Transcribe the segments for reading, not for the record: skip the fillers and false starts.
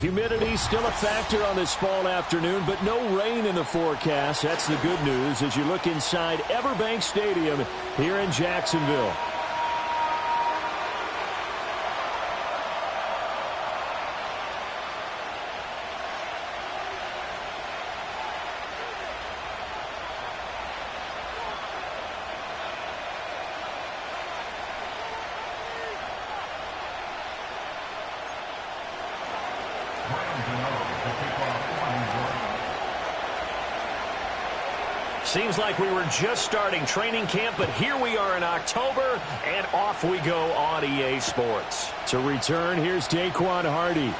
Humidity still a factor on this fall afternoon, but no rain in the forecast. That's the good news as you look inside Everbank Stadium here in Jacksonville. Seems like we were just starting training camp, but here we are in October, and off we go on EA Sports. To return, here's Daquan Hardy.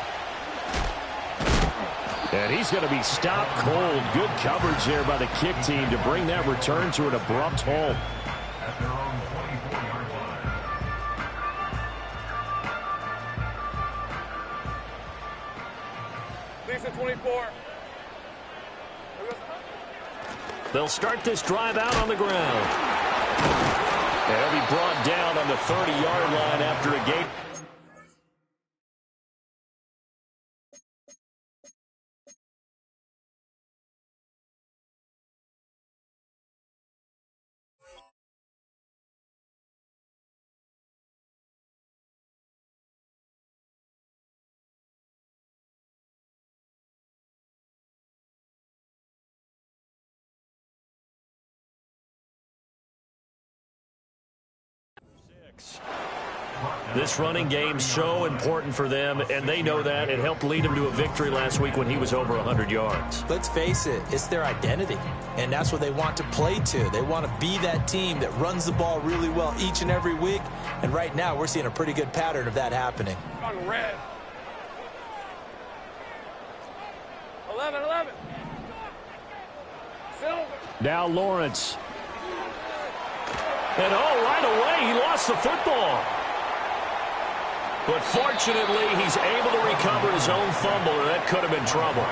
And he's going to be stopped cold. Good coverage there by the kick team to bring that return to an abrupt halt. At their own 24-yard line. Lisa 24. They'll start this drive out on the ground. They'll be brought down on the 30-yard line after a gain. This running game so important for them, and they know that. It helped lead them to a victory last week when he was over 100 yards. Let's face it, it's their identity, and that's what they want to play to. They want to be that team that runs the ball really well each and every week, and right now we're seeing a pretty good pattern of that happening. On red. 11. Silver. Now Lawrence. And right away, he lost the football. But fortunately, he's able to recover his own fumble, or that could have been trouble.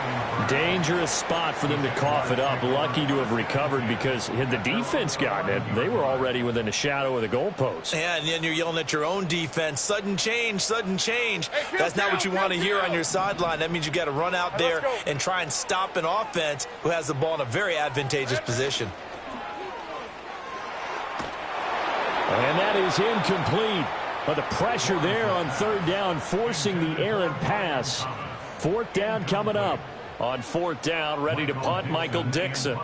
Dangerous spot for them to cough it up. Lucky to have recovered because had the defense gotten it, they were already within a shadow of the goalpost. Yeah, and then you're yelling at your own defense. Sudden change, sudden change. That's not what you want to hear on your sideline. That means you got to run out there and try and stop an offense who has the ball in a very advantageous position. And that is incomplete. But the pressure there on third down, forcing the errant pass. Fourth down coming up. On fourth down, ready to punt, Michael Dixon.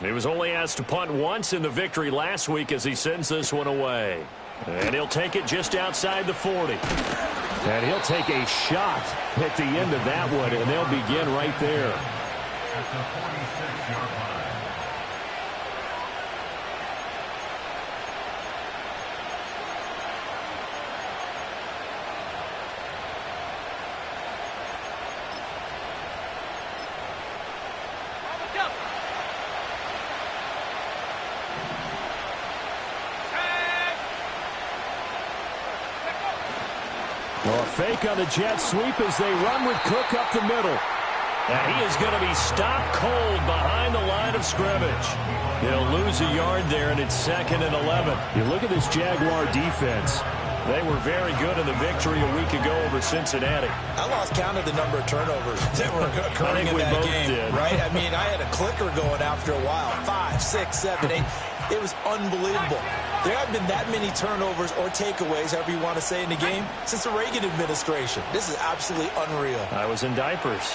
He was only asked to punt once in the victory last week as he sends this one away. And he'll take it just outside the 40. And he'll take a shot at the end of that one, and they'll begin right there. At the 46-yard line. Well, a fake on the jet sweep as they run with Cook up the middle. And he is going to be stopped cold behind the line of scrimmage. He'll lose a yard there, and it's 2nd and 11. You look at this Jaguar defense. They were very good in the victory a week ago over Cincinnati. I lost count of the number of turnovers that were occurring in that game, right? I mean, I had a clicker going after a while. 5, 6, 7, 8. It was unbelievable. There haven't been that many turnovers or takeaways, however you want to say, in the game since the Reagan administration. This is absolutely unreal. I was in diapers.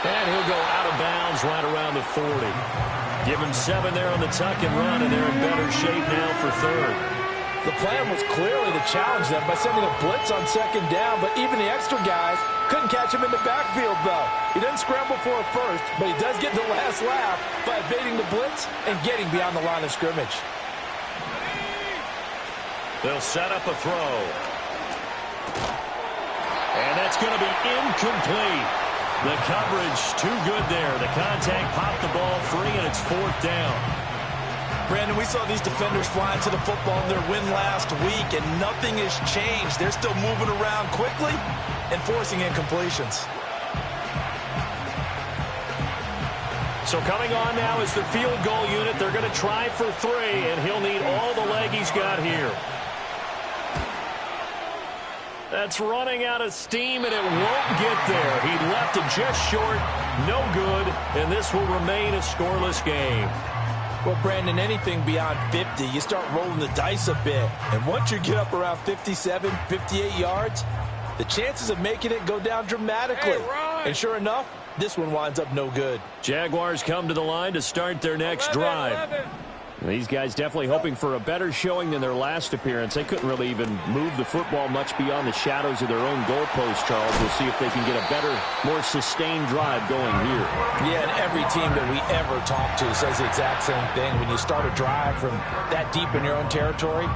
And he'll go out of bounds right around the 40. Give him 7 there on the tuck and run, and they're in better shape now for third. The plan was clearly to challenge them by sending a blitz on second down, but even the extra guys couldn't catch him in the backfield, though. He doesn't scramble for a first, but he does get the last laugh by evading the blitz and getting beyond the line of scrimmage. They'll set up a throw. And that's going to be incomplete. The coverage too good there. The contact popped the ball free, and it's 4th down. Brandon, we saw these defenders flying to the football in their win last week, and nothing has changed. They're still moving around quickly and forcing incompletions. So coming on now is the field goal unit. They're going to try for 3, and he'll need all the leg he's got here. That's running out of steam, and it won't get there. He left it just short, no good, and this will remain a scoreless game. Well, Brandon, anything beyond 50, you start rolling the dice a bit. And once you get up around 57, 58 yards, the chances of making it go down dramatically. And sure enough, this one winds up no good. Jaguars come to the line to start their next drive. These guys definitely hoping for a better showing than their last appearance. They couldn't really even move the football much beyond the shadows of their own goalpost, Charles. We'll see if they can get a better, more sustained drive going here. Yeah, and every team that we ever talk to says the exact same thing. When you start a drive from that deep in your own territory,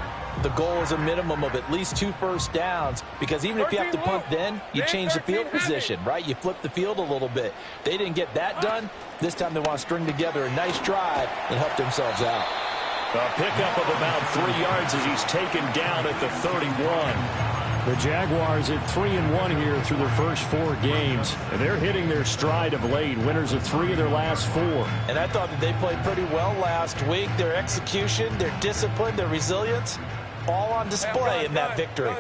the goal is a minimum of at least 2 first downs, because even if you have to punt then, you change the field position, right? You flip the field a little bit. They didn't get that done. This time they want to string together a nice drive and help themselves out. A pickup of about 3 yards as he's taken down at the 31. The Jaguars at 3-1 here through their first 4 games. And they're hitting their stride of late. Winners of 3 of their last 4. And I thought that they played pretty well last week. Their execution, their discipline, their resilience, all on display in that victory.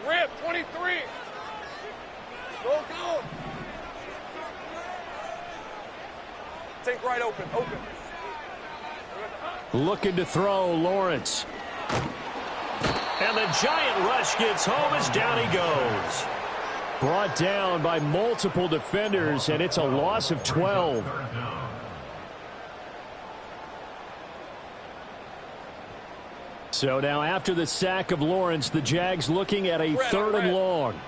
Rip, 23. Go. Take right open. Looking to throw, Lawrence. And the giant rush gets home as down he goes. Brought down by multiple defenders, and it's a loss of 12. So now after the sack of Lawrence, the Jags looking at a 3rd and long.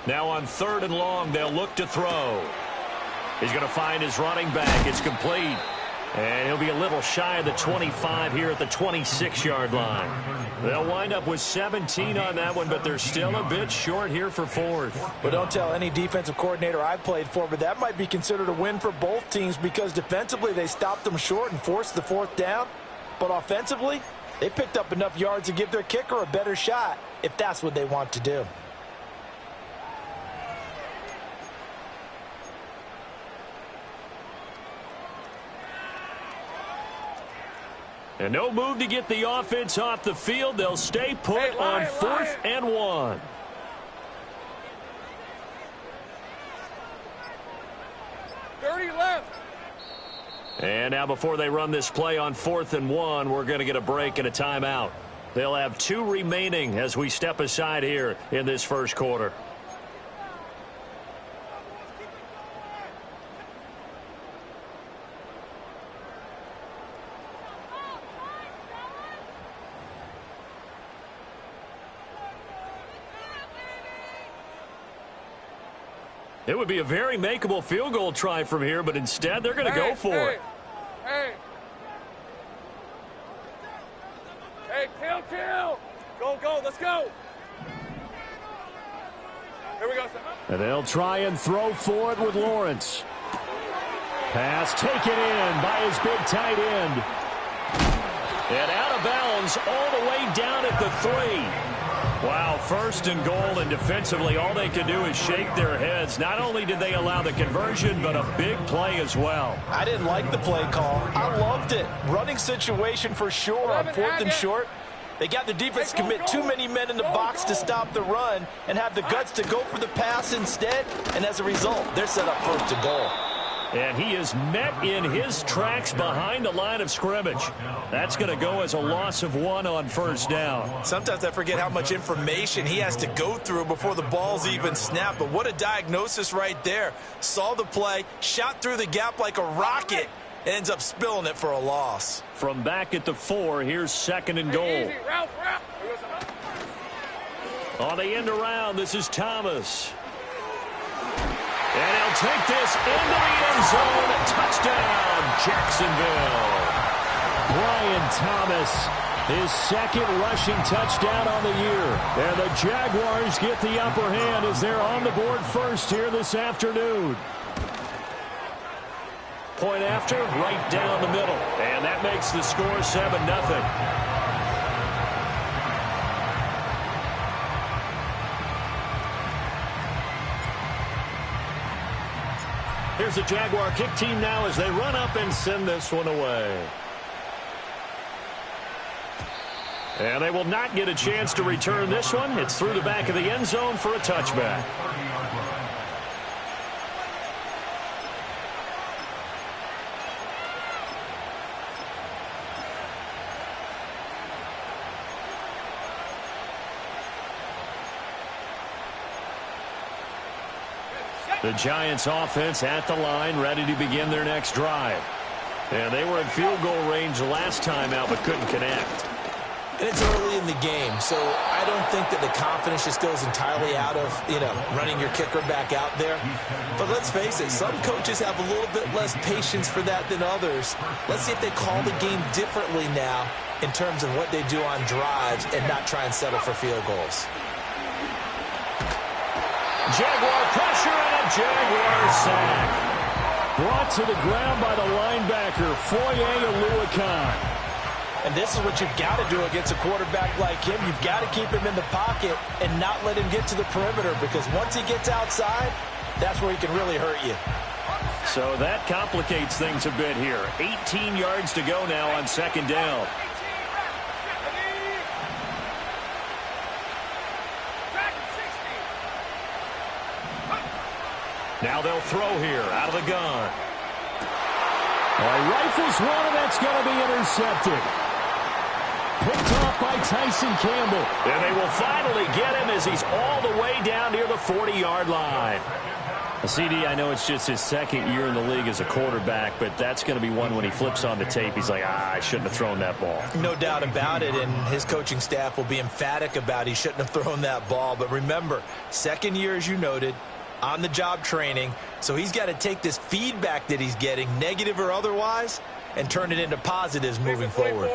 Now on 3rd and long, they'll look to throw. He's going to find his running back. It's complete. And he'll be a little shy of the 25 here at the 26-yard line. They'll wind up with 17 on that one, but they're still a bit short here for 4th. Well, don't tell any defensive coordinator I've played for, but that might be considered a win for both teams, because defensively they stopped them short and forced the 4th down. But offensively, they picked up enough yards to give their kicker a better shot, if that's what they want to do. And no move to get the offense off the field. They'll stay put on 4th and 1. And now before they run this play on 4th and 1, we're going to get a break and a timeout. They'll have 2 remaining as we step aside here in this first quarter. It would be a very makeable field goal try from here, but instead they're going to go for it. Hey, kill. Go, let's go. Here we go, sir. And they'll try and throw for it with Lawrence. Pass taken in by his big tight end. And out of bounds all the way down at the 3. Wow, 1st and goal, and defensively all they can do is shake their heads. Not only did they allow the conversion, but a big play as well. I didn't like the play call. I loved it. Running situation for sure on 4th and short. They got the defense to commit too many men in the box to stop the run and have the guts to go for the pass instead. And as a result, they're set up 1st and goal. And he is met in his tracks behind the line of scrimmage. That's going to go as a loss of 1 on 1st down. Sometimes I forget how much information he has to go through before the ball's even snapped. But what a diagnosis right there. Saw the play, shot through the gap like a rocket, ends up spilling it for a loss. From back at the 4, here's 2nd and goal. On the end around, this is Thomas. And he'll take this into the end zone. Touchdown, Jacksonville. Brian Thomas, his 2nd rushing touchdown on the year. And the Jaguars get the upper hand as they're on the board first here this afternoon. Point after, right down the middle. And that makes the score 7-0. Here's the Jaguar kick team now as they run up and send this one away. And they will not get a chance to return this one. It's through the back of the end zone for a touchback. The Giants offense at the line, ready to begin their next drive. And they were in field goal range last time out, but couldn't connect. And it's early in the game, so I don't think that the confidence just goes entirely out of, running your kicker back out there. But let's face it, some coaches have a little bit less patience for that than others. Let's see if they call the game differently now in terms of what they do on drives and not try and settle for field goals. Jaguar pressure and a Jaguar sack. Brought to the ground by the linebacker, Wk5. And this is what you've got to do against a quarterback like him. You've got to keep him in the pocket and not let him get to the perimeter, because once he gets outside, that's where he can really hurt you. So that complicates things a bit here. 18 yards to go now on second down. Now they'll throw here out of the gun. Rifles one, and that's going to be intercepted. Picked off by Tyson Campbell. And they will finally get him as he's all the way down near the 40-yard line. CD, I know it's just his second year in the league as a quarterback, but that's going to be one when he flips on the tape. He's like, I shouldn't have thrown that ball. No doubt about it, and his coaching staff will be emphatic about he shouldn't have thrown that ball. But remember, second year, as you noted, on-the-job training, so he's got to take this feedback that he's getting, negative or otherwise, and turn it into positives moving forward.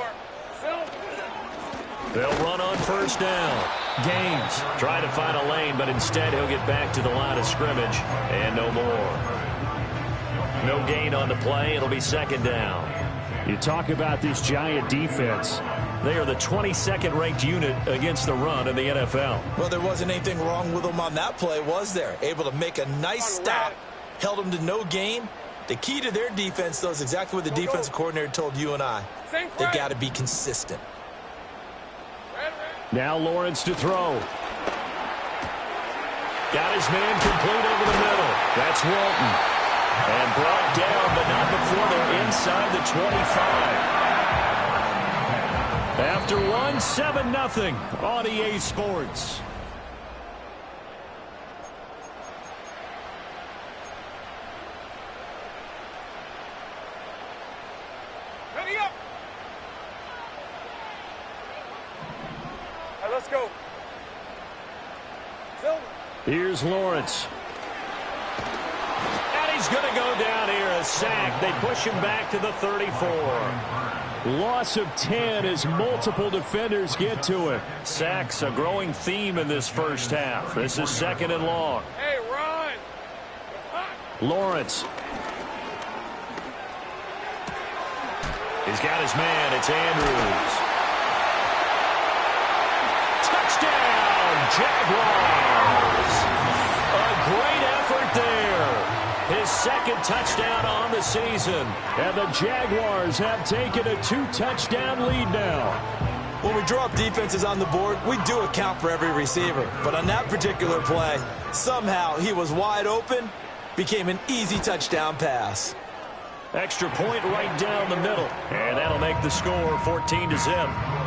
They'll run on first down. Gaines try to find a lane, but instead he'll get back to the line of scrimmage, and no more. No gain on the play. It'll be second down. You talk about this Giant defense. They are the 22nd ranked unit against the run in the NFL. Well, there wasn't anything wrong with them on that play, was there? Able to make a nice stop, held them to no gain. The key to their defense, though, is exactly what the defensive coordinator told you and I. They got to be consistent. Now Lawrence to throw. Got his man complete over the middle. That's Walton. And brought down, but not before they're inside the 25. After one, 7-0 on EA Sports. Ready up. All right, let's go. Silver. Here's Lawrence. And he's going to go down here, a sack. They push him back to the 34. Loss of 10 as multiple defenders get to him. Sacks, a growing theme in this first half. This is second and long. Hey, run. Lawrence. He's got his man. It's Andrews. Touchdown, Jaguars. A great effort there. His second touchdown on the season. And the Jaguars have taken a 2-touchdown lead now. When we draw up defenses on the board, we do account for every receiver. But on that particular play, somehow he was wide open, became an easy touchdown pass. Extra point right down the middle. And that'll make the score 14-0.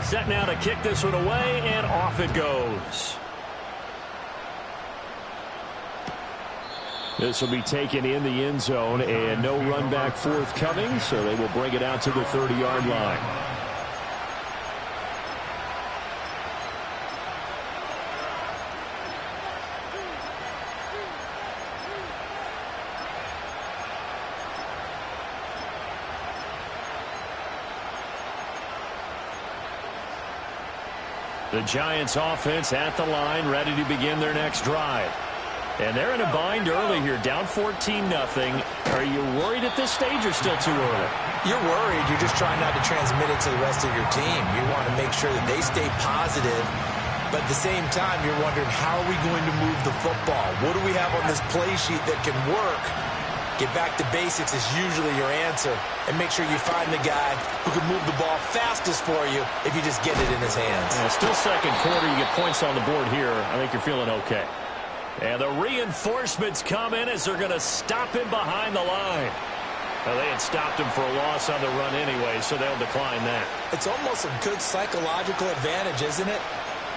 Set now to kick this one away, and off it goes. This will be taken in the end zone, and no run back forthcoming, so they will bring it out to the 30-yard line. The Giants offense at the line, ready to begin their next drive. And they're in a bind early here, down 14-0. Are you worried at this stage or still too early? You're worried. You're just trying not to transmit it to the rest of your team. You want to make sure that they stay positive. But at the same time, you're wondering, how are we going to move the football? What do we have on this play sheet that can work? Get back to basics is usually your answer. And make sure you find the guy who can move the ball fastest for you if you just get it in his hands. Yeah, still second quarter. You get points on the board here. I think you're feeling okay. And the reinforcements come in as they're going to stop him behind the line. Well, they had stopped him for a loss on the run anyway, so they'll decline that. It's almost a good psychological advantage, isn't it?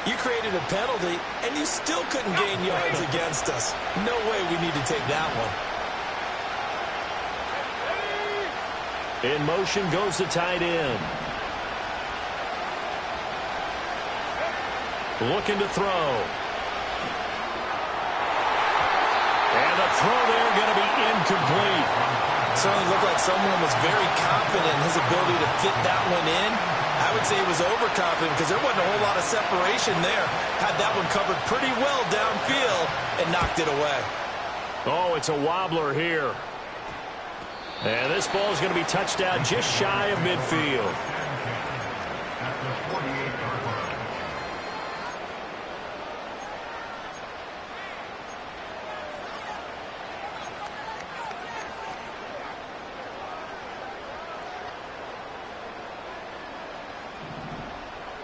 You created a penalty, and you still couldn't gain yards against us. No way we need to take that one. In motion goes the tight end. Looking to throw. And the throw there going to be incomplete. Certainly looked like someone was very confident in his ability to fit that one in. I would say he was overconfident because there wasn't a whole lot of separation there. Had that one covered pretty well downfield and knocked it away. Oh, it's a wobbler here. And this ball is going to be touched down just shy of midfield. At the 48-yard line.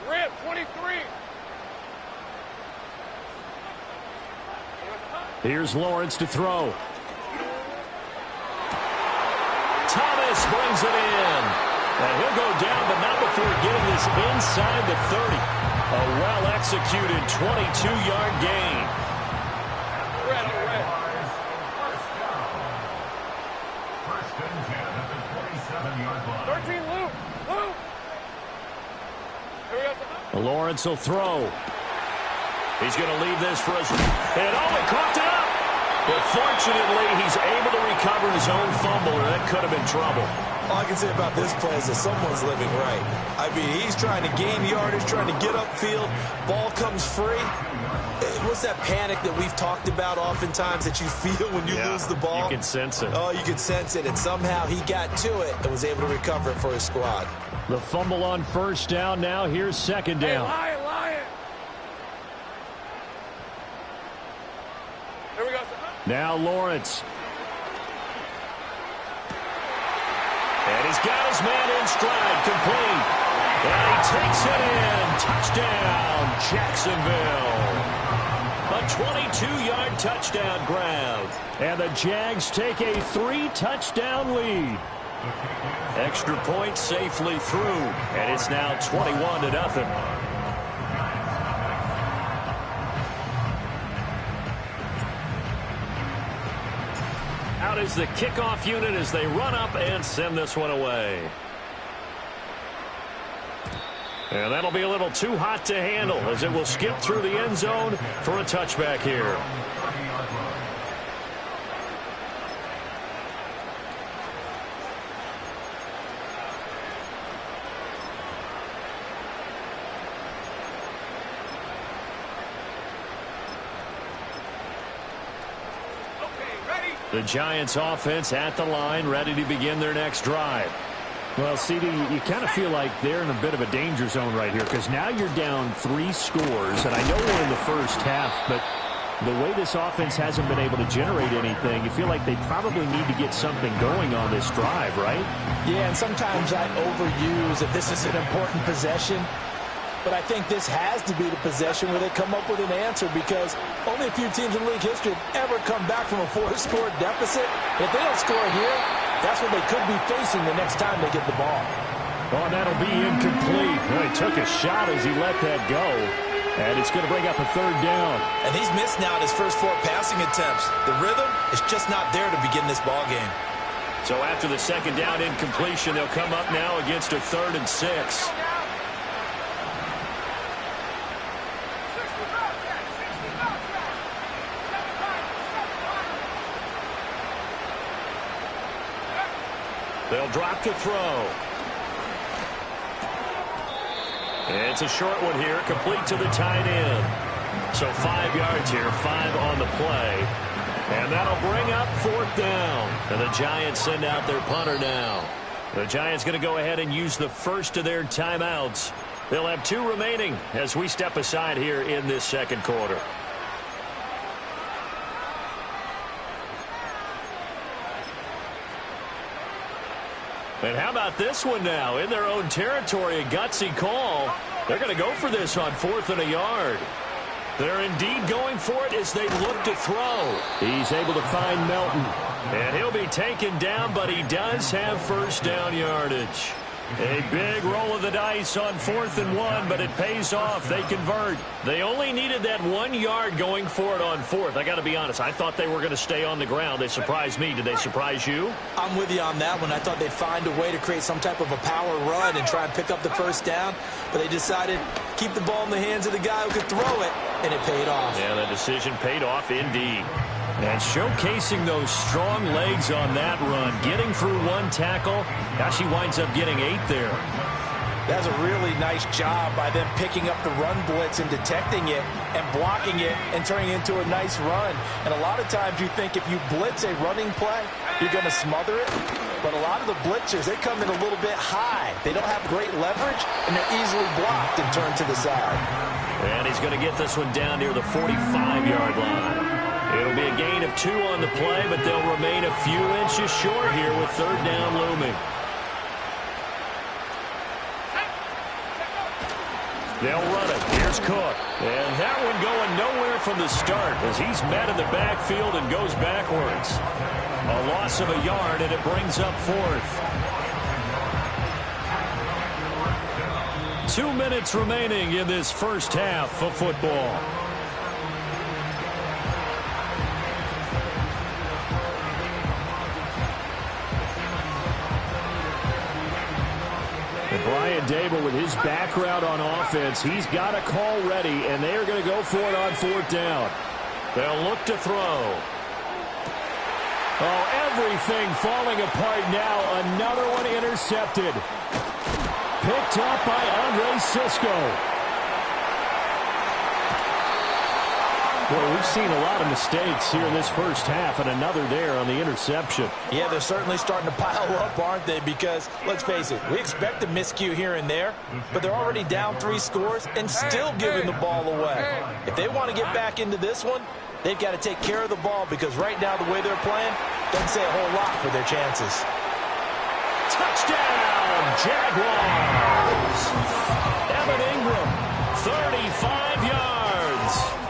Red, 23. Here's Lawrence to throw. Thomas brings it in. And he'll go down, but not before getting this inside the 30. A well-executed 22-yard gain. Red, red. First and 10 at the 27-yard line. 13, Luke. Luke. Here we go. Lawrence will throw. He's going to leave this for us. And oh, he coughed it up. But fortunately, he's able to recover his own fumble, or that could have been trouble. All I can say about this play is that someone's living right. I mean, he's trying to gain yardage, trying to get upfield. Ball comes free. What's that panic that we've talked about oftentimes that you feel when you lose the ball? You can sense it. Oh, you can sense it. And somehow he got to it and was able to recover it for his squad. The fumble on first down now. Here's second down. Hey, Lion. Here we go. Now Lawrence. And he's got his man in stride, complete. And he takes it in. Touchdown, Jacksonville. A 22-yard touchdown grab. And the Jags take a 3-touchdown lead. Extra point safely through. And it's now 21-0. Out is the kickoff unit as they run up and send this one away. And that'll be a little too hot to handle as it will skip through the end zone for a touchback here. The Giants offense at the line, ready to begin their next drive. Well, CD, you kind of feel like they're in a bit of a danger zone right here because now you're down 3 scores, and I know we're in the first half, but the way this offense hasn't been able to generate anything, you feel like they probably need to get something going on this drive, right? Yeah, and sometimes I overuse that this is an important possession. But I think this has to be the possession where they come up with an answer because only a few teams in league history have ever come back from a 4-score deficit. If they don't score here, that's what they could be facing the next time they get the ball. Oh, that'll be incomplete. Well, he took a shot as he let that go. And it's going to bring up a third down. And he's missed now his first 4 passing attempts. The rhythm is just not there to begin this ball game. So after the second down incompletion, they'll come up now against a 3rd and 6. They'll drop to throw. It's a short one here, complete to the tight end. So 5 yards here, 5 on the play. And that'll bring up 4th down. And the Giants send out their punter now. The Giants going to go ahead and use the first of their timeouts. They'll have 2 remaining as we step aside here in this second quarter. And how about this one now? In their own territory, a gutsy call. They're going to go for this on 4th and a yard. They're indeed going for it as they look to throw. He's able to find Melton. And he'll be taken down, but he does have first down yardage. A big roll of the dice on 4th and 1, but it pays off. They convert. They only needed that 1 yard going for it on 4th. I got to be honest, I thought they were going to stay on the ground. They surprised me. Did they surprise you? I'm with you on that one. I thought they'd find a way to create some type of a power run and try and pick up the first down, but they decided to keep the ball in the hands of the guy who could throw it, and it paid off. Yeah, the decision paid off indeed. And showcasing those strong legs on that run, getting through 1 tackle. Now she winds up getting 8 there. That's a really nice job by them picking up the run blitz and detecting it and blocking it and turning it into a nice run. And a lot of times you think if you blitz a running play, you're going to smother it. But a lot of the blitzers, they come in a little bit high. They don't have great leverage, and they're easily blocked and turned to the side. And he's going to get this one down near the 45-yard line. It'll be a gain of 2 on the play, but they'll remain a few inches short here with 3rd down looming. They'll run it. Here's Cook. And that one going nowhere from the start as he's met in the backfield and goes backwards. A loss of a yard, and it brings up 4th. 2 minutes remaining in this first half of football. Brian Dable, with his background on offense, he's got a call ready, and they are going to go for it on 4th down. They'll look to throw. Oh, everything falling apart now. Another one intercepted. Picked up by Andre Sisco. Well, we've seen a lot of mistakes here in this first half, and another there on the interception. Yeah, they're certainly starting to pile up, aren't they? Because, let's face it, we expect a miscue here and there, but they're already down 3 scores and still giving the ball away. If they want to get back into this one, they've got to take care of the ball, because right now the way they're playing doesn't say a whole lot for their chances. Touchdown, Jaguars! Evan Ingram, 35 yards.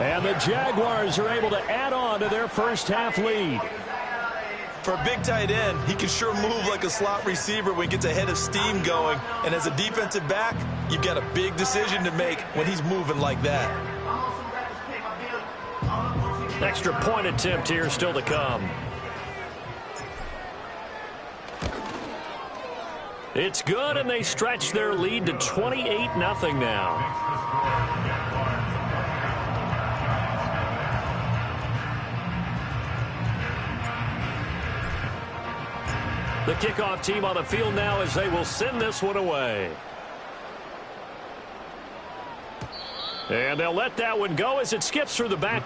And the Jaguars are able to add on to their first half lead. For a big tight end, he can sure move like a slot receiver when he gets a head of steam going. And as a defensive back, you've got a big decision to make when he's moving like that. Extra point attempt here still to come. It's good, and they stretch their lead to 28-0 now. The kickoff team on the field now as they will send this one away. And they'll let that one go as it skips through the back.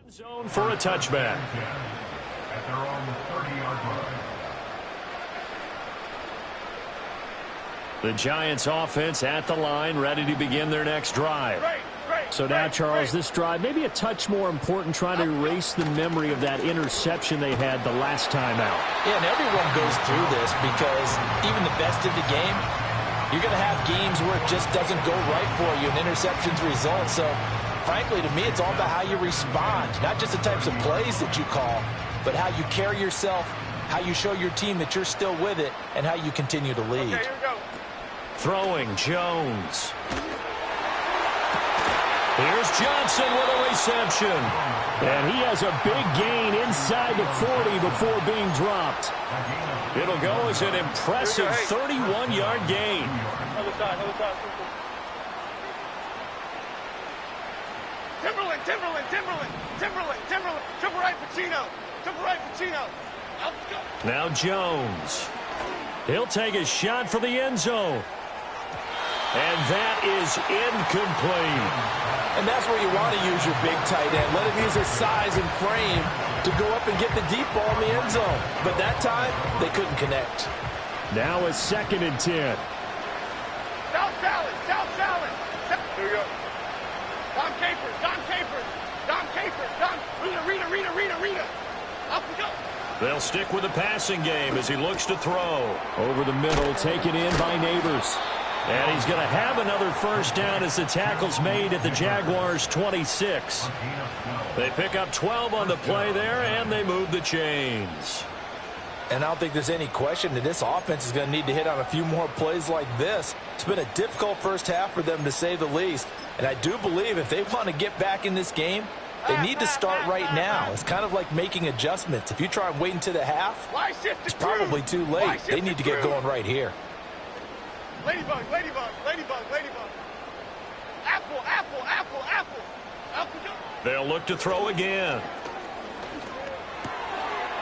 End zone for a touchback. At their own 30-yard line. The Giants offense at the line, ready to begin their next drive. So now, Charles, this drive maybe a touch more important, trying to erase the memory of that interception they had the last time out. Yeah, and everyone goes through this because even the best of the game, you're going to have games where it just doesn't go right for you, and interceptions result. So, frankly, to me, it's all about how you respond, not just the types of plays that you call, but how you carry yourself, how you show your team that you're still with it, and how you continue to lead. Okay, here we go. Throwing, Jones. Here's Johnson with a reception. And he has a big gain inside the 40 before being dropped. It'll go as an impressive 31-yard gain. Other side, other side. Timberland. Triple right, Pacino. Now Jones. He'll take a shot for the end zone. And that is incomplete. And that's where you want to use your big tight end. Let him use his size and frame to go up and get the deep ball in the end zone. But that time, they couldn't connect. Now a 2nd and 10. South Salad. Here we go. Dom Capers. Rita. Up we go. They'll stick with the passing game as he looks to throw. Over the middle, taken in by Neighbors. And he's going to have another first down as the tackle's made at the Jaguars' 26. They pick up 12 on the play there, and they move the chains. And I don't think there's any question that this offense is going to need to hit on a few more plays like this. It's been a difficult first half for them, to say the least. And I do believe if they want to get back in this game, they need to start right now. It's kind of like making adjustments. If you try and wait until the half, it's probably too late. They need to get going right here. Ladybug. Apple. Up we go. They'll look to throw again.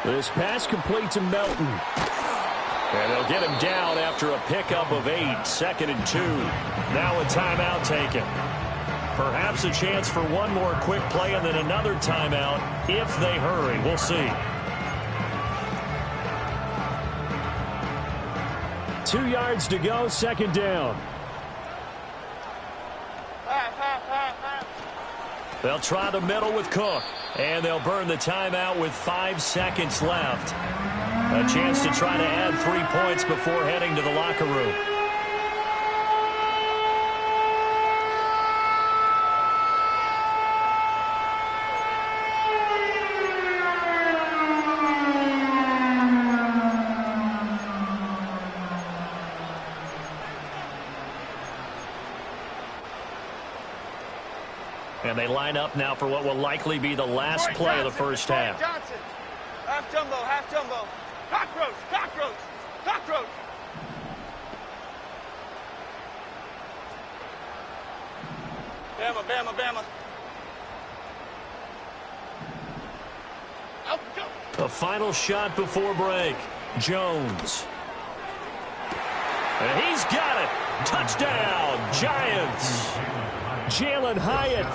This pass complete to Melton. And they'll get him down after a pickup of 8, 2nd and 2. Now a timeout taken. Perhaps a chance for one more quick play and then another timeout if they hurry. We'll see. 2 yards to go, 2nd down. They'll try the middle with Cook. And they'll burn the timeout with 5 seconds left. A chance to try to add 3 points before heading to the locker room. And they line up now for what will likely be the last play of the first half. Johnson. Half jumbo. Cockroach. Bama. Out we go. A final shot before break. Jones. And he's got it. Touchdown, Giants. Jalen Hyatt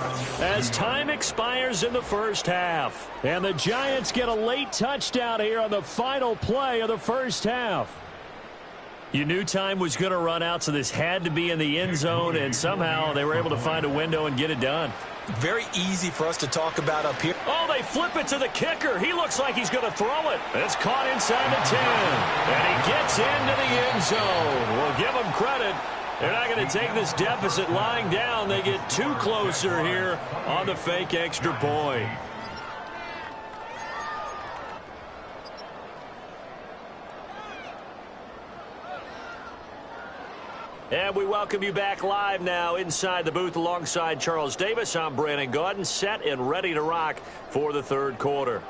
as time expires in the first half. And the Giants get a late touchdown here on the final play of the first half. You knew time was going to run out, so this had to be in the end zone, and somehow they were able to find a window and get it done. Very easy for us to talk about up here. Oh, they flip it to the kicker. He looks like he's going to throw it. It's caught inside the 10. And he gets into the end zone. We'll give him credit. They're not going to take this deficit lying down. They get 2 closer here on the fake extra point. And we welcome you back live now inside the booth alongside Charles Davis. I'm Brandon Gaudin, set and ready to rock for the third quarter.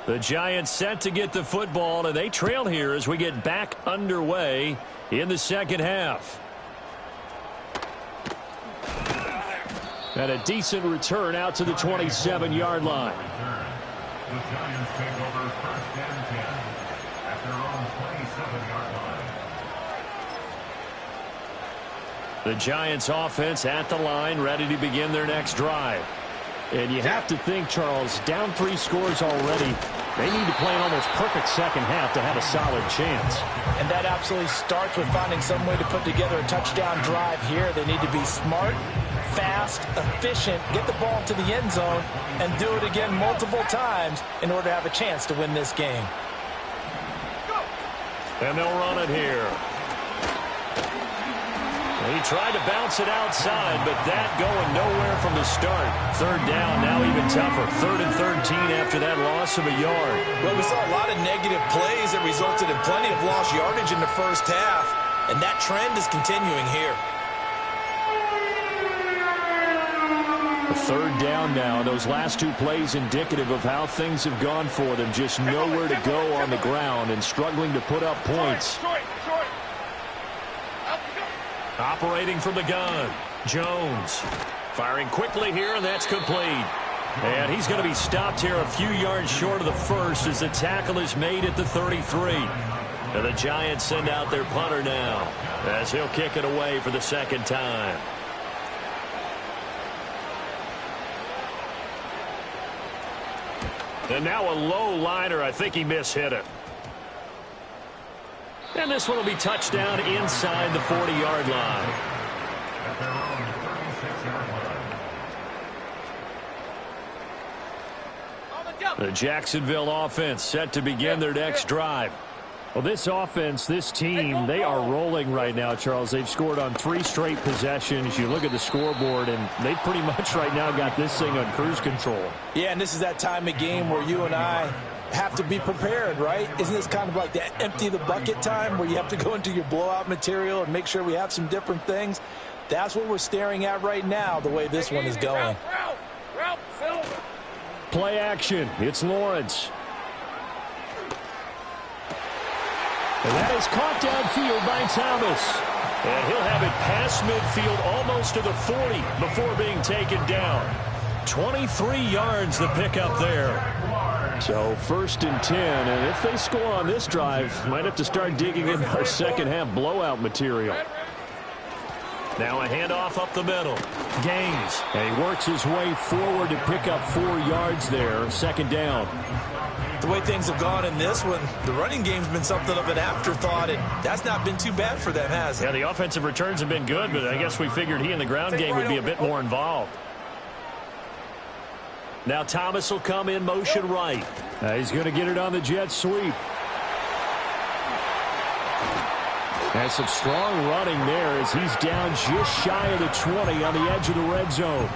The Giants set to get the football, and they trail here as we get back underway in the second half. And a decent return out to the 27-yard line. The Giants take over first and 10 at their own 27-yard line. The Giants offense at the line, ready to begin their next drive. And you have to think, Charles, down 3 scores already. They need to play an almost perfect second half to have a solid chance. And that absolutely starts with finding some way to put together a touchdown drive here. They need to be smart, fast, efficient, get the ball to the end zone, and do it again multiple times in order to have a chance to win this game. And they'll run it here. He tried to bounce it outside, but that going nowhere from the start. Third down, now even tougher. 3rd and 13 after that loss of a yard. Well, we saw a lot of negative plays that resulted in plenty of lost yardage in the first half, and that trend is continuing here. Third down now. Those last 2 plays indicative of how things have gone for them. Just nowhere to go on the ground and struggling to put up points. Operating from the gun, Jones. Firing quickly here, and that's complete. And he's going to be stopped here a few yards short of the first as the tackle is made at the 33. And the Giants send out their punter now as he'll kick it away for the second time. And now a low liner. I think he mishit it. And this one will be touchdown inside the 40-yard line. At their own 36-yard line. The Jacksonville offense set to begin their next drive. Well, this offense, this team, they are rolling right now, Charles. They've scored on 3 straight possessions. You look at the scoreboard, and they pretty much right now got this thing on cruise control. Yeah, and this is that time of game where you and I have to be prepared, right? Isn't this kind of like that empty the bucket time where you have to go into your blowout material and make sure we have some different things? That's what we're staring at right now, the way this one is going. Play action. It's Lawrence. And that is caught downfield by Thomas. And he'll have it past midfield almost to the 40 before being taken down. 23 yards the pickup there. So 1st and 10, and if they score on this drive, might have to start digging in our second half blowout material. Now a handoff up the middle. Gaines. And he works his way forward to pick up 4 yards there. 2nd down. The way things have gone in this one, the running game's been something of an afterthought, and that's not been too bad for them, has it? Yeah, the offensive returns have been good, but I guess we figured he in the ground game would be a bit more involved. Now Thomas will come in motion right. He's going to get it on the jet sweep. And some strong running there as he's down just shy of the 20 on the edge of the red zone.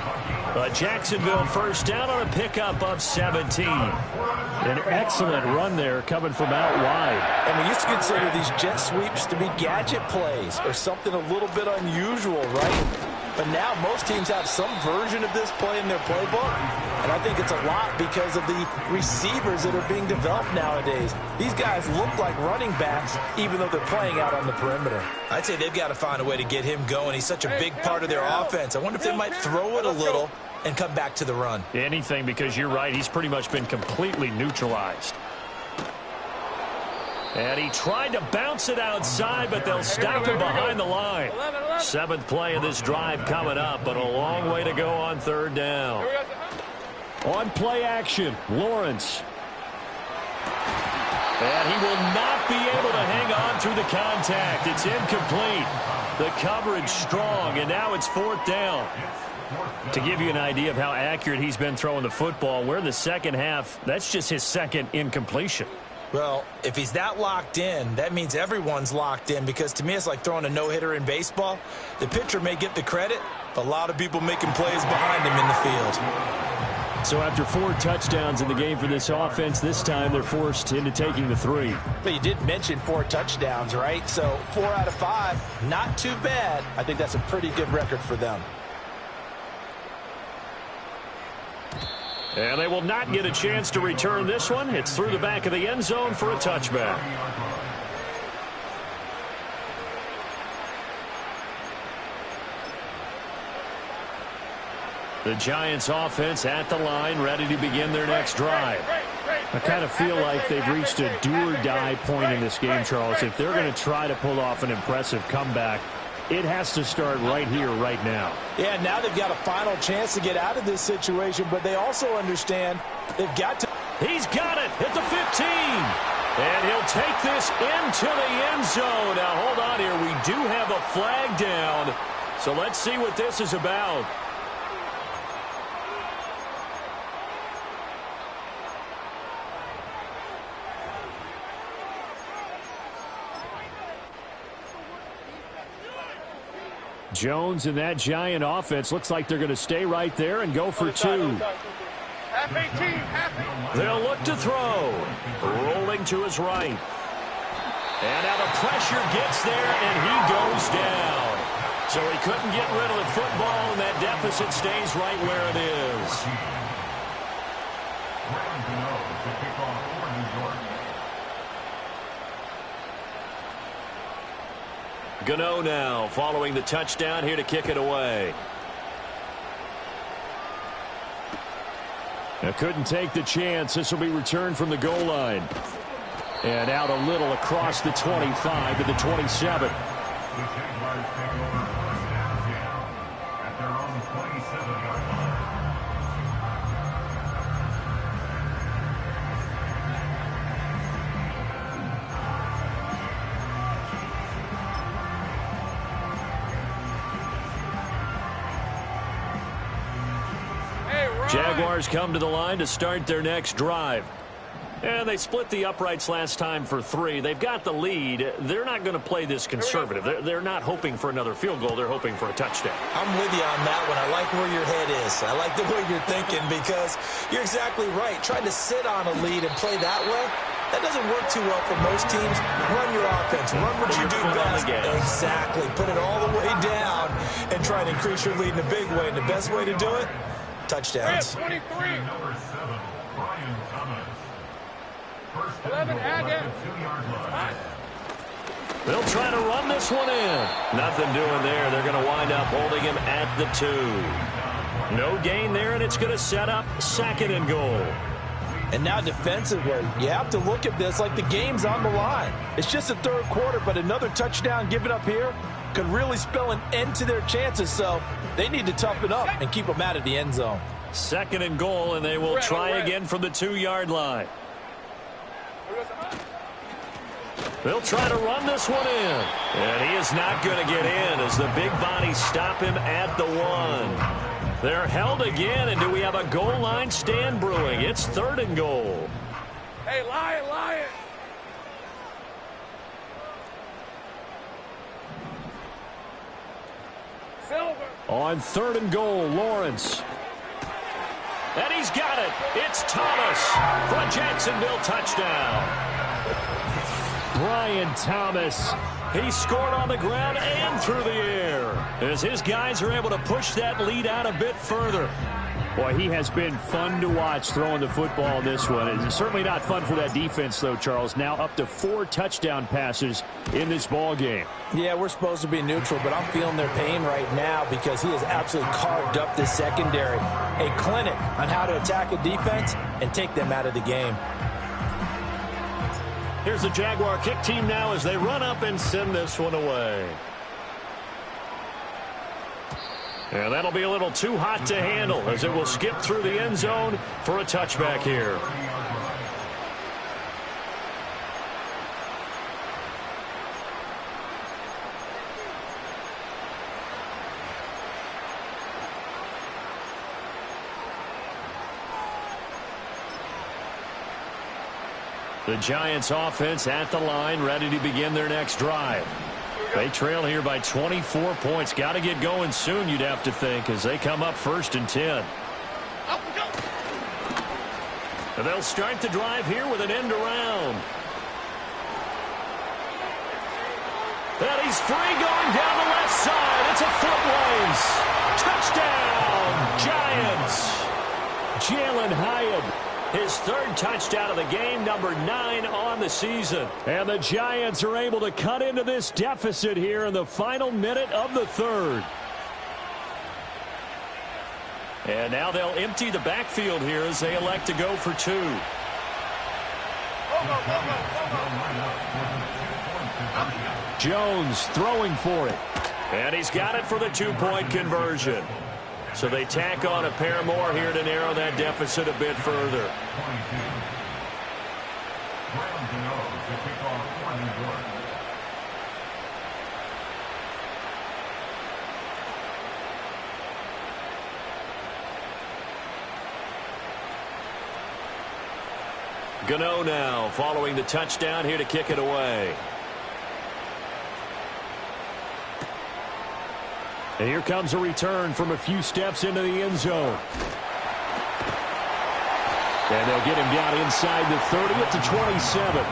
Jacksonville first down on a pickup of 17. An excellent run there coming from out wide. And we used to consider these jet sweeps to be gadget plays or something a little bit unusual, right? But now most teams have some version of this play in their playbook. And I think it's a lot because of the receivers that are being developed nowadays. These guys look like running backs even though they're playing out on the perimeter. I'd say they've got to find a way to get him going. He's such a big part of their offense. I wonder if they might throw it a little and come back to the run. Anything, because you're right. He's pretty much been completely neutralized. And he tried to bounce it outside, but they'll stop him behind the line. 7th play of this drive coming up, but a long way to go on 3rd down. On play action, Lawrence. And he will not be able to hang on through the contact. It's incomplete. The coverage strong, and now it's 4th down. To give you an idea of how accurate he's been throwing the football, we're in the second half. That's just his 2nd incompletion. Well, if he's that locked in, that means everyone's locked in, because to me it's like throwing a no-hitter in baseball. The pitcher may get the credit, but a lot of people making plays behind him in the field. So after 4 touchdowns in the game for this offense, this time they're forced into taking the 3. But you did mention 4 touchdowns, right? So 4 out of 5, not too bad. I think that's a pretty good record for them. And they will not get a chance to return this one. It's through the back of the end zone for a touchback. The Giants offense at the line, ready to begin their next drive. I kind of feel like they've reached a do-or-die point in this game, Charles. If they're going to try to pull off an impressive comeback, it has to start right here, right now. Yeah, now they've got a final chance to get out of this situation, but they also understand they've got to. He's got it at the 15. And he'll take this into the end zone. Now, hold on here. We do have a flag down. So let's see what this is about. Jones and that Giant offense looks like they're going to stay right there and go for 2. They'll look to throw. Rolling to his right. And now the pressure gets there, and he goes down. So he couldn't get rid of the football, and that deficit stays right where it is. Gano now following the touchdown here to kick it away. Couldn't take the chance. This will be returned from the goal line. And out a little across the 25 to the 27. The Jaguars take over first down 10 at their own 27-yard line. Jaguars come to the line to start their next drive. And they split the uprights last time for 3. They've got the lead. They're not going to play this conservative. They're not hoping for another field goal. They're hoping for a touchdown. I'm with you on that one. I like where your head is. I like the way you're thinking because you're exactly right. Trying to sit on a lead and play that way, that doesn't work too well for most teams. Run your offense. Run what you do best. Exactly. Put it all the way down and try and increase your lead in a big way. And the best way to do it, touchdowns. 23. Number 7, Brian Thomas. First 11, add in. 2-yard line. They'll try to run this one in. Nothing doing there. They're going to wind up holding him at the 2. No gain there, and it's going to set up 2nd and goal. And now defensively, you have to look at this like the game's on the line. It's just the 3rd quarter, but another touchdown given up here could really spell an end to their chances. So they need to toughen up and keep them out of the end zone. 2nd and goal, and they will try again from the 2-yard line. They'll try to run this one in. And he is not going to get in as the big bodies stop him at the 1. They're held again, and do we have a goal line stand brewing? It's 3rd and goal. Hey, Lion. Silver. On 3rd and goal, Lawrence. And he's got it. It's Thomas for a Jacksonville touchdown. Brian Thomas. He scored on the ground and through the air as his guys are able to push that lead out a bit further. Boy, he has been fun to watch throwing the football in this one. It's certainly not fun for that defense, though, Charles. Now up to 4 touchdown passes in this ball game. Yeah, we're supposed to be neutral, but I'm feeling their pain right now because he has absolutely carved up this secondary. A clinic on how to attack a defense and take them out of the game. Here's the Jaguar kick team now as they run up and send this one away. And that'll be a little too hot to handle as it will skip through the end zone for a touchback here. The Giants offense at the line, ready to begin their next drive. They trail here by 24 points. Got to get going soon, you'd have to think, as they come up 1st and 10. And they'll start the drive here with an end around. And he's free going down the left side. It's a foot race. Touchdown, Giants. Jalen Hyatt. His 3rd touchdown of the game, number 9 on the season. And the Giants are able to cut into this deficit here in the final minute of the 3rd. And now they'll empty the backfield here as they elect to go for 2. Jones throwing for it. And he's got it for the 2-point conversion. So they tack on a pair more here to narrow that deficit a bit further. Gano now following the touchdown here to kick it away. And here comes a return from a few steps into the end zone. And they'll get him down inside the 30 at the 27.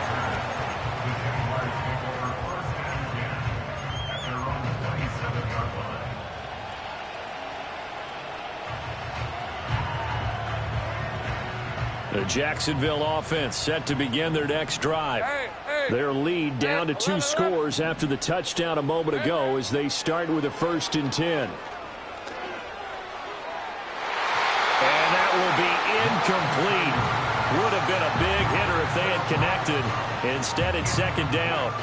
The Jacksonville offense set to begin their next drive. Their lead down to 2 scores after the touchdown a moment ago as they start with a 1st and 10. And that will be incomplete. Would have been a big hitter if they had connected. Instead, it's second down.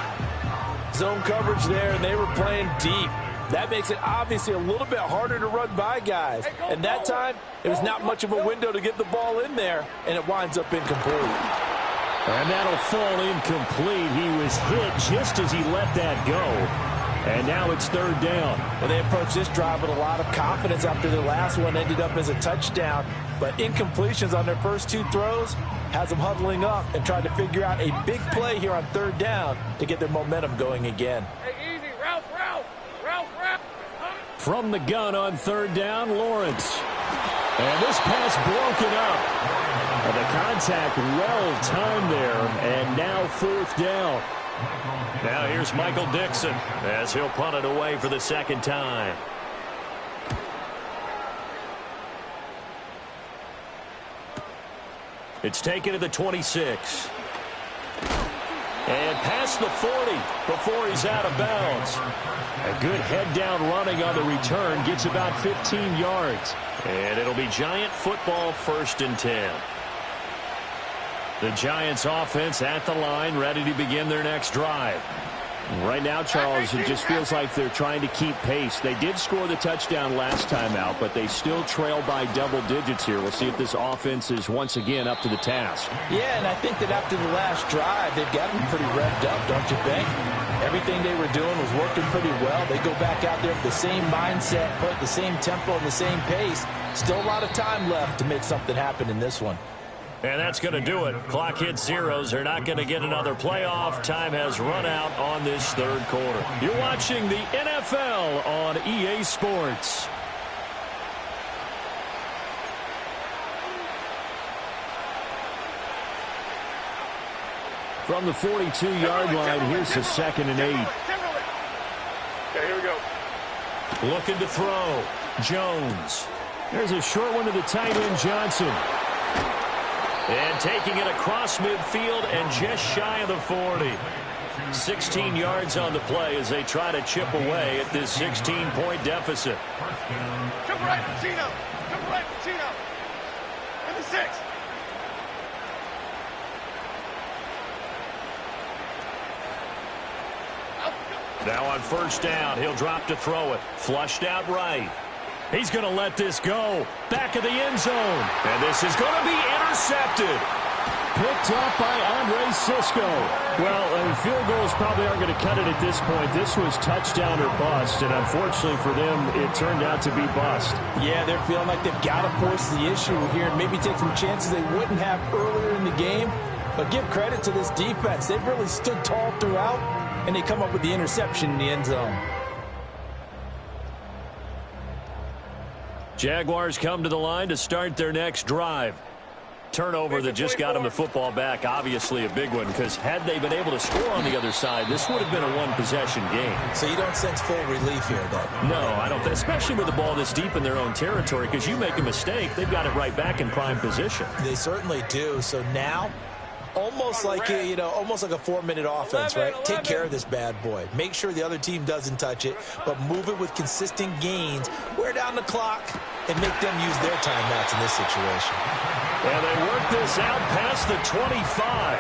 Zone coverage there, and they were playing deep. That makes it obviously a little bit harder to run by guys. And that time, it was not much of a window to get the ball in there, and it winds up incomplete. And that'll fall incomplete. He was hit just as he let that go. And now it's third down. Well, they approached this drive with a lot of confidence after their last one ended up as a touchdown. But incompletions on their first two throws has them huddling up and trying to figure out a big play here on third down to get their momentum going again. Hey, easy. Ralph. From the gun on third down, Lawrence. And this pass broken up. The contact well timed there, and now fourth down. Now here's Michael Dixon as he'll punt it away for the second time. It's taken to the 26. And past the 40 before he's out of bounds. A good head-down running on the return gets about 15 yards. And it'll be Giant football, 1st and 10. The Giants offense at the line, ready to begin their next drive. Right now, Charles, it just feels like they're trying to keep pace. They did score the touchdown last time out, but they still trail by double digits here. We'll see if this offense is once again up to the task. Yeah, and I think that after the last drive, they've got them pretty revved up, don't you think? Everything they were doing was working pretty well. They go back out there with the same mindset, put the same tempo and the same pace. Still a lot of time left to make something happen in this one. And that's going to do it. Clock hits zeros. They're not going to get another playoff. Time has run out on this third quarter. You're watching the NFL on EA Sports. From the 42-yard line, here's the 2nd and 8. Okay, here we go. Looking to throw. Jones. There's a short one to the tight end, Johnson. And taking it across midfield and just shy of the 40. 16 yards on the play as they try to chip away at this 16-point deficit. Jump right, Pacino. Jump right, Pacino. In the 6. Now on first down, he'll drop to throw it. Flushed out right. He's going to let this go. Back of the end zone. And this is going to be intercepted. Picked up by Andre Cisco. Well, field goals probably aren't going to cut it at this point. This was touchdown or bust, and unfortunately for them, it turned out to be bust. Yeah, they're feeling like they've got to force the issue here and maybe take some chances they wouldn't have earlier in the game. But give credit to this defense. They've really stood tall throughout, and they come up with the interception in the end zone. Jaguars come to the line to start their next drive. Turnover that just got them the football back, obviously a big one, because had they been able to score on the other side, this would have been a one-possession game. So you don't sense full relief here, then? No, I don't, especially with the ball this deep in their own territory, because you make a mistake, they've got it right back in prime position. They certainly do. So now, almost like almost like a 4-minute offense, right? Take care of this bad boy. Make sure the other team doesn't touch it, but move it with consistent gains. Wear down the clock and make them use their timeouts in this situation. And they work this out past the 25.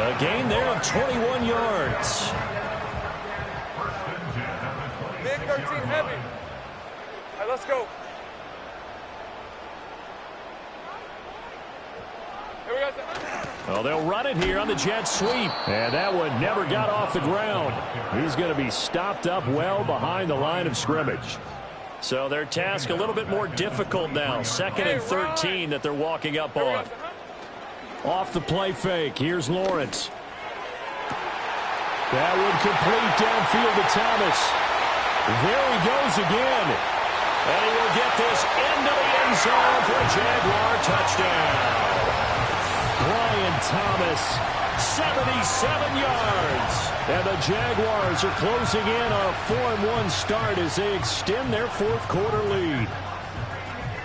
A gain there of 21 yards. Big 13 heavy. All right, let's go. Here we go. Well, they'll run it here on the jet sweep. And that one never got off the ground. He's going to be stopped up well behind the line of scrimmage. So their task a little bit more difficult now. 2nd and 13 that they're walking up on. Off the play fake. Here's Lawrence. That would complete downfield to Thomas. There he goes again. And he will get this into the end zone for a Jaguar touchdown. Brian Thomas, 77 yards. And the Jaguars are closing in on a 4-1 start as they extend their fourth quarter lead.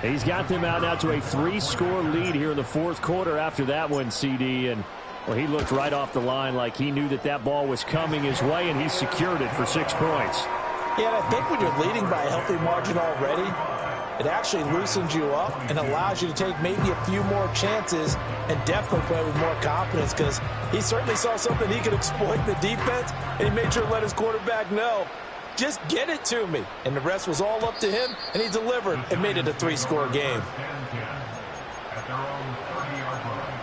He's got them out now to a 3-score lead here in the fourth quarter after that one, CD. And, well, he looked right off the line like he knew that ball was coming his way, and he secured it for 6 points. Yeah, and I think when you're leading by a healthy margin already, It actually loosens you up and allows you to take maybe a few more chances and definitely play with more confidence, because he certainly saw something he could exploit in the defense, and he made sure to let his quarterback know, just get it to me. And the rest was all up to him, and he delivered and made it a 3-score game. At their own 30-yard line.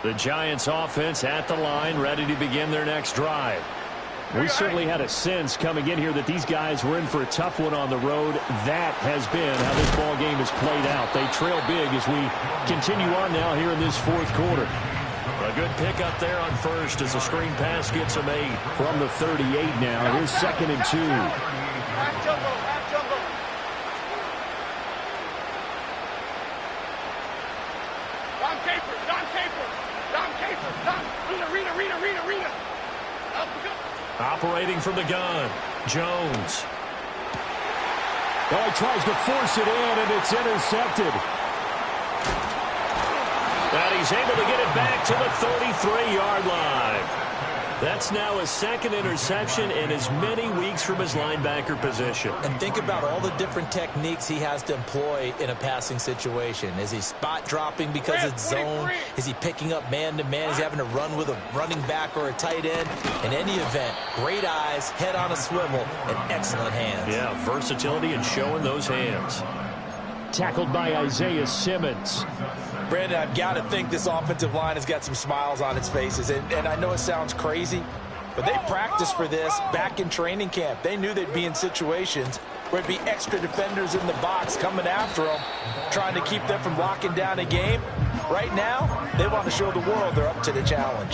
The Giants offense at the line, ready to begin their next drive. We certainly had a sense coming in here that these guys were in for a tough one on the road. That has been how this ball game has played out. They trail big as we continue on now here in this fourth quarter. A good pickup there on first as the screen pass gets a 8. From the 38 now, here's 2nd and 2. Half jumbo, half jumbo. Don Caper, Don Caper, Don Caper, Don. Rita. Up we go. Operating from the gun, Jones. Oh, he tries to force it in, and it's intercepted. And he's able to get it back to the 33-yard line. That's now his 2nd interception in as many weeks from his linebacker position. And think about all the different techniques he has to employ in a passing situation. Is he spot dropping because it's zone? Is he picking up man-to-man? Is he having to run with a running back or a tight end? In any event, great eyes, head on a swivel, and excellent hands. Yeah, versatility and showing those hands. Tackled by Isaiah Simmons. Brandon, I've got to think this offensive line has got some smiles on its faces. And I know it sounds crazy, but they practiced for this back in training camp. They knew they'd be in situations where it'd be extra defenders in the box coming after them, trying to keep them from locking down a game. Right now, they want to show the world they're up to the challenge.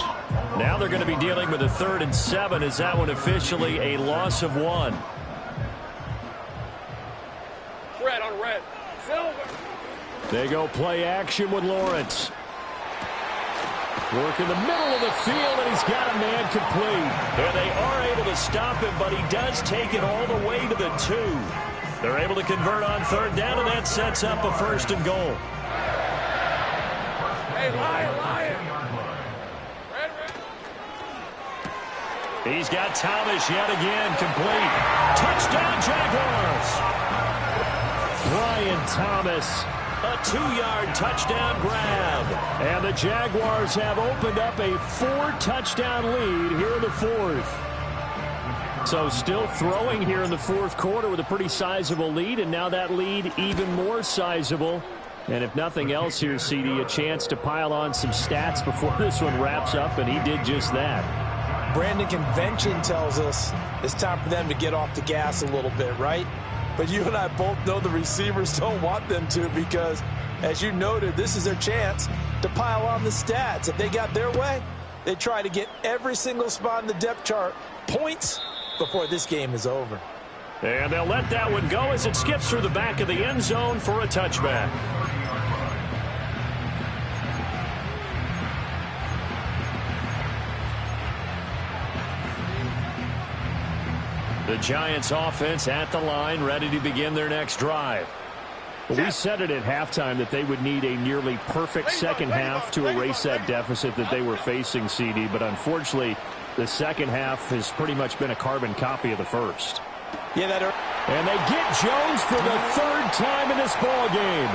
Now they're going to be dealing with a 3rd and 7. Is that one officially a loss of 1? Red on red. Silver. They go play action with Lawrence. Work in the middle of the field, and he's got a man complete. And they are able to stop him, but he does take it all the way to the 2. They're able to convert on 3rd down, and that sets up a 1st and goal. Hey, Lion. Red. He's got Thomas yet again complete. Touchdown, Jaguars. Brian Thomas. A 2-yard touchdown grab. And the Jaguars have opened up a 4-touchdown lead here in the 4th. So still throwing here in the 4th quarter with a pretty sizable lead, and now that lead even more sizable. And if nothing else here, CD, a chance to pile on some stats before this one wraps up, and he did just that. Brandon, convention tells us it's time for them to get off the gas a little bit, right? But you and I both know the receivers don't want them to, because, as you noted, this is their chance to pile on the stats. If they got their way, they try to get every single spot in the depth chart points before this game is over. And they'll let that one go as it skips through the back of the end zone for a touchback. The Giants offense at the line, ready to begin their next drive. Well, we said it at halftime that they would need a nearly perfect second half to erase that deficit that they were facing, CD. But unfortunately, the second half has pretty much been a carbon copy of the first. Yeah, and they get Jones for the 3rd time in this ball game.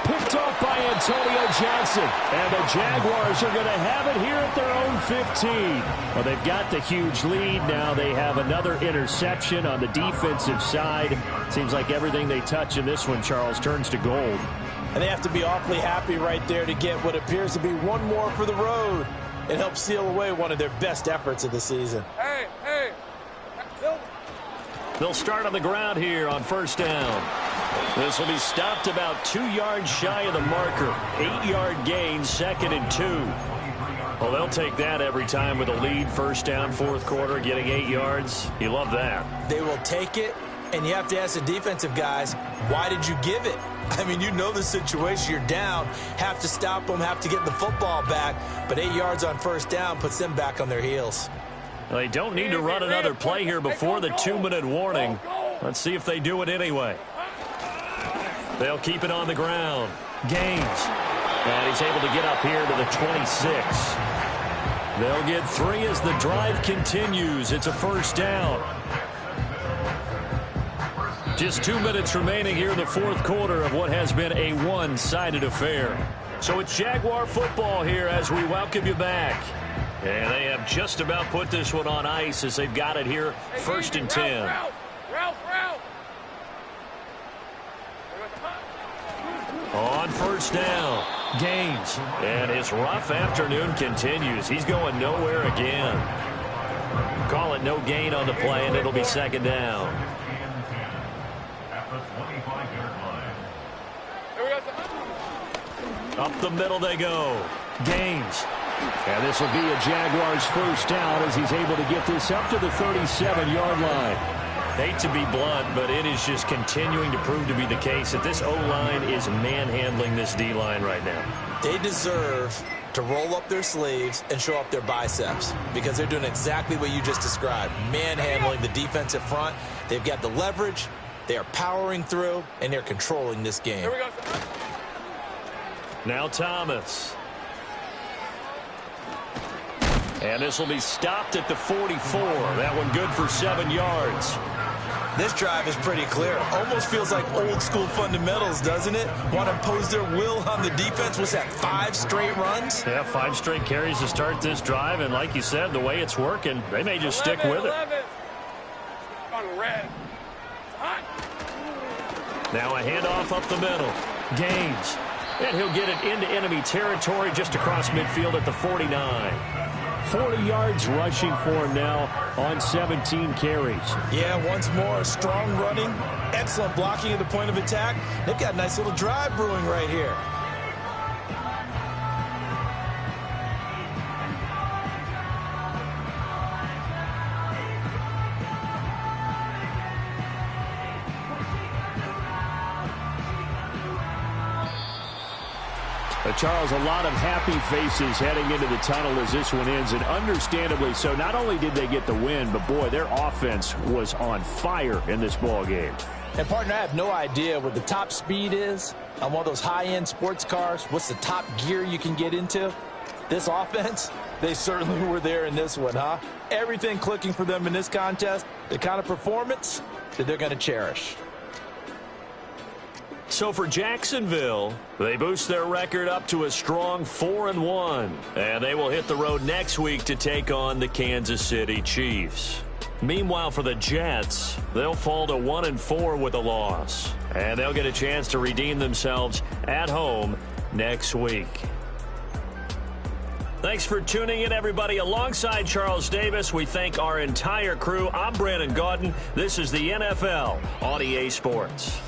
Picked off by Antonio Johnson. And the Jaguars are going to have it here at their own 15. Well, they've got the huge lead. Now they have another interception on the defensive side. Seems like everything they touch in this one, Charles, turns to gold. And they have to be awfully happy right there to get what appears to be one more for the road. It helps seal away one of their best efforts of the season. Hey. They'll start on the ground here on 1st down. This will be stopped about 2 yards shy of the marker. 8-yard gain, 2nd and 2. Well, they'll take that every time with a lead. 1st down, 4th quarter, getting 8 yards. You love that. They will take it, and you have to ask the defensive guys, why did you give it? I mean, you know the situation. You're down, have to stop them, have to get the football back. But 8 yards on 1st down puts them back on their heels. They don't need to run another play here before the 2-minute warning. Let's see if they do it anyway. They'll keep it on the ground. Gaines. And he's able to get up here to the 26. They'll get 3 as the drive continues. It's a first down. Just 2 minutes remaining here in the fourth quarter of what has been a one-sided affair. So it's Jaguar football here as we welcome you back. And they have just about put this one on ice as they've got it here, first and 10. On first down, Gaines. And his rough afternoon continues. He's going nowhere again. Call it no gain on the play, and it'll be second down. Up the middle they go. Gaines. And this will be a Jaguars first down as he's able to get this up to the 37-yard line. Hate to be blunt, but it is just continuing to prove to be the case that this O-line is manhandling this D-line right now. They deserve to roll up their sleeves and show up their biceps because they're doing exactly what you just described, manhandling the defensive front. They've got the leverage, they are powering through, and they're controlling this game. Now Thomas. And this will be stopped at the 44. That one good for 7 yards. This drive is pretty clear. Almost feels like old school fundamentals, doesn't it? Want to impose their will on the defense. What's that, 5 straight runs? Yeah, 5 straight carries to start this drive. And like you said, the way it's working, they may just stick with it. Now a handoff up the middle. Gaines. And he'll get it into enemy territory just across midfield at the 49. 40 yards rushing for him now on 17 carries. Yeah, once more, strong running, excellent blocking at the point of attack. They've got a nice little drive brewing right here. Charles, a lot of happy faces heading into the tunnel as this one ends, and understandably so. Not only did they get the win, but, boy, their offense was on fire in this ball game. And, partner, I have no idea what the top speed is on one of those high-end sports cars. What's the top gear you can get into? This offense, they certainly were there in this one, huh? Everything clicking for them in this contest, the kind of performance that they're going to cherish. So for Jacksonville, they boost their record up to a strong 4-1. And they will hit the road next week to take on the Kansas City Chiefs. Meanwhile, for the Jets, they'll fall to 1-4 with a loss. And they'll get a chance to redeem themselves at home next week. Thanks for tuning in, everybody. Alongside Charles Davis, we thank our entire crew. I'm Brandon Gaudin. This is the NFL on EA Sports.